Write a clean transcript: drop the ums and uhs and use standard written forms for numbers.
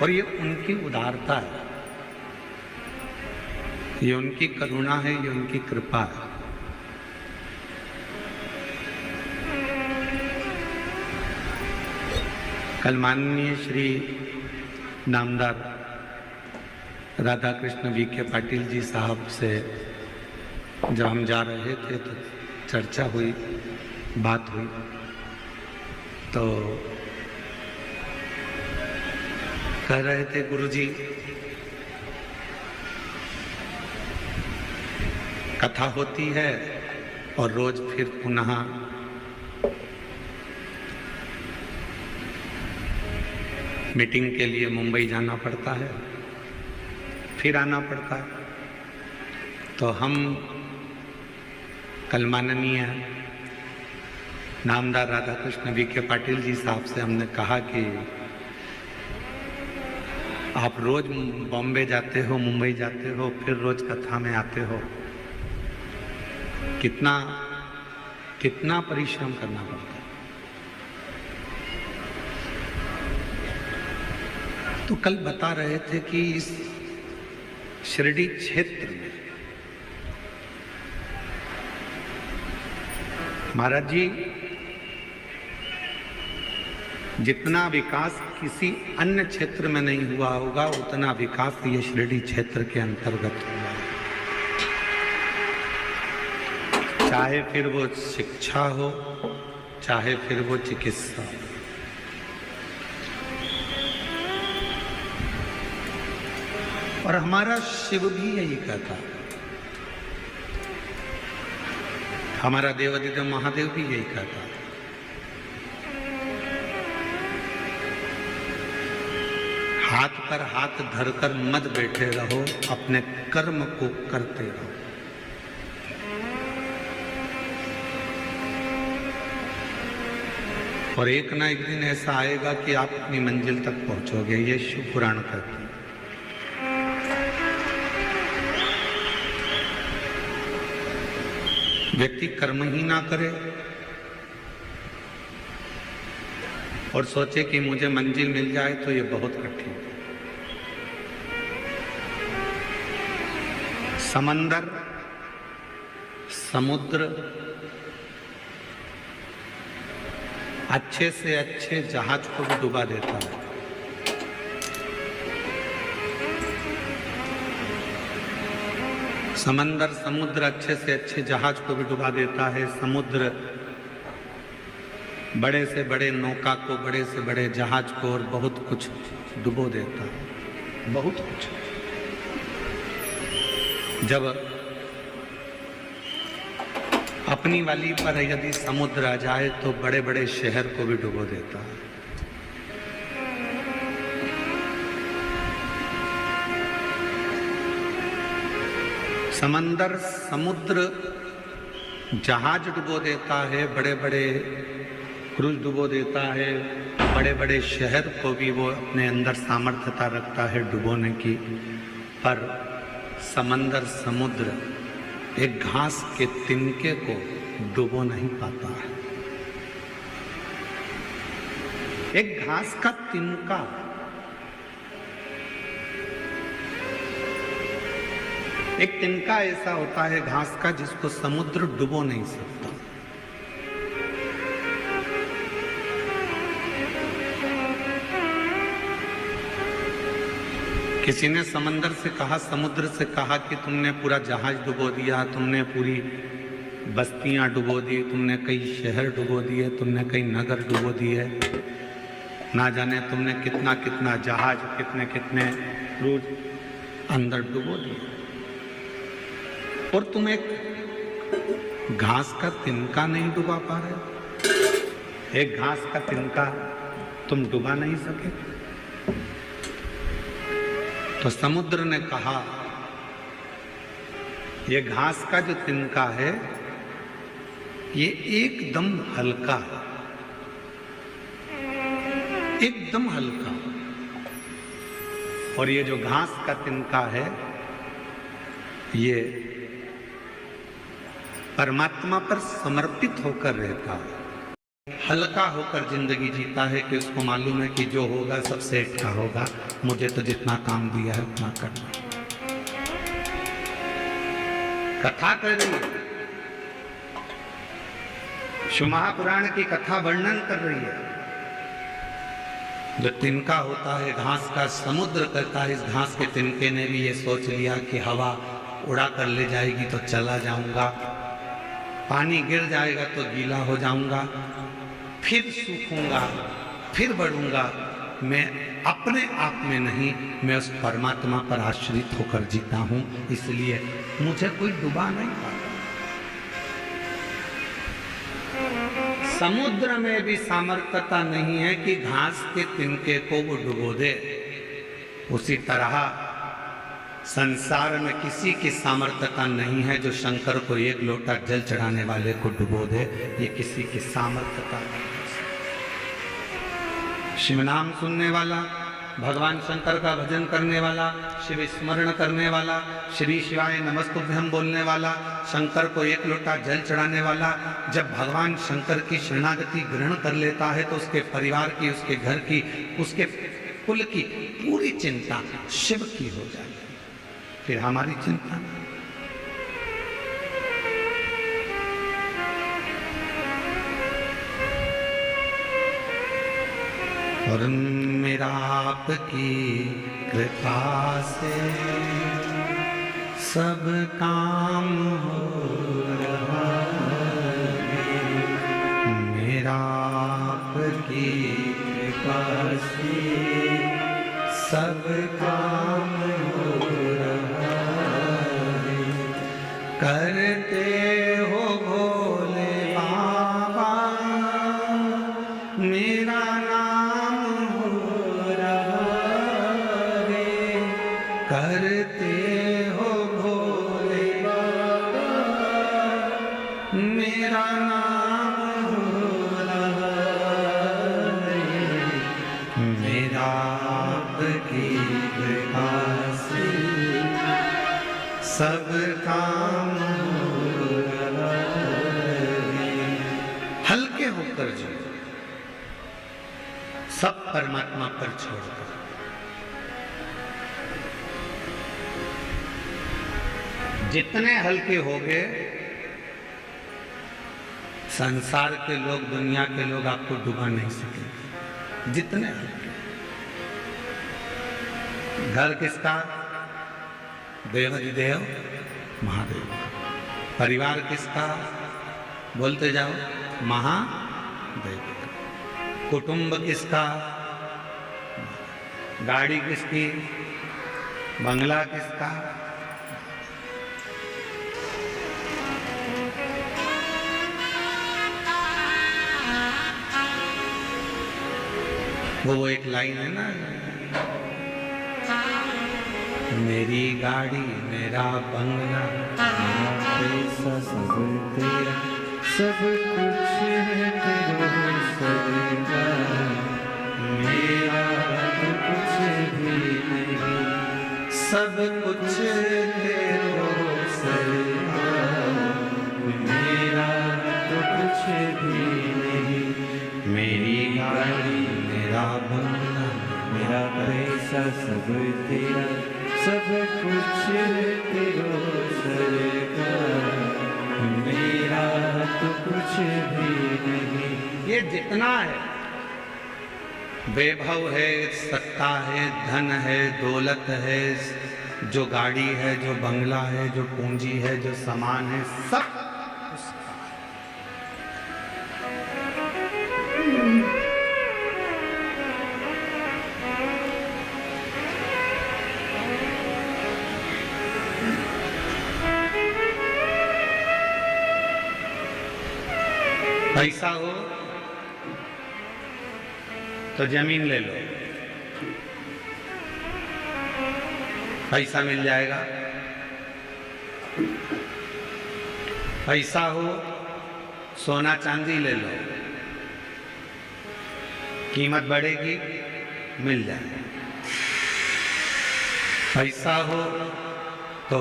और ये उनकी उदारता है, ये उनकी करुणा है, ये उनकी कृपा है। कल माननीय श्री नामदार राधा कृष्ण वी.के. पाटिल जी साहब से जब हम जा रहे थे तो चर्चा हुई, बात हुई, तो कह रहे थे गुरुजी कथा होती है और रोज फिर पुनः मीटिंग के लिए मुंबई जाना पड़ता है, फिर आना पड़ता है। तो हम कल माननीय नामदार राधा कृष्ण वी.के. पाटिल जी साहब से हमने कहा कि आप रोज बॉम्बे जाते हो, मुंबई जाते हो, फिर रोज कथा में आते हो, कितना परिश्रम करना पड़ता है। तो कल बता रहे थे कि इस शिरडी क्षेत्र में महाराज जी जितना विकास किसी अन्य क्षेत्र में नहीं हुआ होगा, उतना विकास ये शिरडी क्षेत्र के अंतर्गत हुआ, चाहे फिर वो शिक्षा हो, चाहे फिर वो चिकित्सा हो। और हमारा शिव भी यही कहता, हमारा देवादिदेव महादेव भी यही कहता, हाथ पर हाथ धरकर मत बैठे रहो, अपने कर्म को करते रहो। और एक ना एक दिन ऐसा आएगा कि आप अपनी मंजिल तक पहुंचोगे, ये शिव पुराण कहती है। व्यक्ति कर्म ही ना करे और सोचे कि मुझे मंजिल मिल जाए तो ये बहुत कठिन है। समंदर, समुद्र अच्छे से अच्छे जहाज को भी डुबा देता है। समंदर, समुद्र अच्छे से अच्छे जहाज को भी डुबा देता है। समुद्र बड़े से बड़े नौका को, बड़े से बड़े जहाज को और बहुत कुछ डुबो देता है, बहुत कुछ। जब अपनी वाली पर यदि समुद्र आ जाए तो बड़े बड़े शहर को भी डुबो देता है। समंदर, समुद्र जहाज डुबो देता है, बड़े बड़े क्रूज डुबो देता है, बड़े बड़े शहर को भी वो अपने अंदर सामर्थ्यता रखता है डुबोने की। पर समंदर, समुद्र एक घास के तिनके को डुबो नहीं पाता है। एक घास का तिनका, एक तिनका ऐसा होता है घास का जिसको समुद्र डुबो नहीं सकता। किसी ने समंदर से कहा, समुद्र से कहा कि तुमने पूरा जहाज डुबो दिया, तुमने पूरी बस्तियां डुबो दी, तुमने कई शहर डुबो दिए, तुमने कई नगर डुबो दिए, ना जाने तुमने कितना कितना जहाज, कितने कितने क्रूज अंदर डुबो दिए, और तुम एक घास का तिनका नहीं डुबा पा रहे। एक घास का तिनका तुम डुबा नहीं सके। तो समुद्र ने कहा, ये घास का जो तिनका है ये एकदम हल्का है, एकदम हल्का। और ये जो घास का तिनका है ये परमात्मा पर समर्पित होकर रहता है। हल्का होकर जिंदगी जीता है कि उसको मालूम है कि जो होगा सब सेठ का होगा, मुझे तो जितना काम दिया है उतना करना। कथा कर रही है, शिव महापुराण की कथा वर्णन कर रही है। जो तिनका होता है घास का, समुद्र करता है, इस घास के तिनके ने भी ये सोच लिया कि हवा उड़ा कर ले जाएगी तो चला जाऊंगा, पानी गिर जाएगा तो गीला हो जाऊंगा, फिर सूखूंगा, फिर बढ़ूंगा। मैं अपने आप में नहीं, मैं उस परमात्मा पर आश्रित होकर जीता हूं, इसलिए मुझे कोई डुबा नहीं पाता। समुद्र में भी सामर्थ्यता नहीं है कि घास के तिनके को वो डुबो दे। उसी तरह संसार में किसी की सामर्थ्यता नहीं है जो शंकर को एक लोटा जल चढ़ाने वाले को डुबो दे, ये किसी की सामर्थ्यता नहीं है। शिव नाम सुनने वाला, भगवान शंकर का भजन करने वाला, शिव स्मरण करने वाला, श्री शिवाय नमस्तुभ्यम बोलने वाला, शंकर को एक लोटा जल चढ़ाने वाला, जब भगवान शंकर की शरणागति ग्रहण कर लेता है तो उसके परिवार की, उसके घर की, उसके कुल की पूरी चिंता शिव की हो जाती है, फिर हमारी चिंता नहीं। और मेरा आपकी कृपा से सब काम हो रहा है, मेरा आपकी कृपा से सब काम हो रहा है। करते हो भोले बाबा मेरा नाम हो रहा है, करते हो भोले बाबा मेरा नाम हो रहा है, मेरा आपकी कृपा से सब काम हो रहा है। हल्के होकर जो सब परमात्मा पर छोड़कर, जितने हल्के हो गए संसार के लोग, दुनिया के लोग आपको डुबा नहीं सकेंगे। जितने हल्के, घर किसका? देवाधिदेव महादेव। परिवार किसका? बोलते जाओ, महादेव। कुटुंब किसका? गाड़ी किसकी? बंगला किसका? वो एक लाइन है ना, मेरी गाड़ी मेरा बंगला मेरा पैसा सब तेरा, सब कुछ है तेरा सरकार, मेरा तो कुछ भी नहीं, सब कुछ तेरा सरकार, मेरा तो कुछ भी नहीं। मेरी गाड़ी मेरा बंगला मेरा पैसा सब तेरा, सब कुछ तेरा सरकार, मेरा तो कुछ भी नहीं। ये जितना है, वैभव है, सत्ता है, धन है, दौलत है, जो गाड़ी है, जो बंगला है, जो पूंजी है, जो सामान है, सब पैसा हो तो जमीन ले लो, पैसा मिल जाएगा। पैसा हो सोना चांदी ले लो, कीमत बढ़ेगी, मिल जाएगा। पैसा हो तो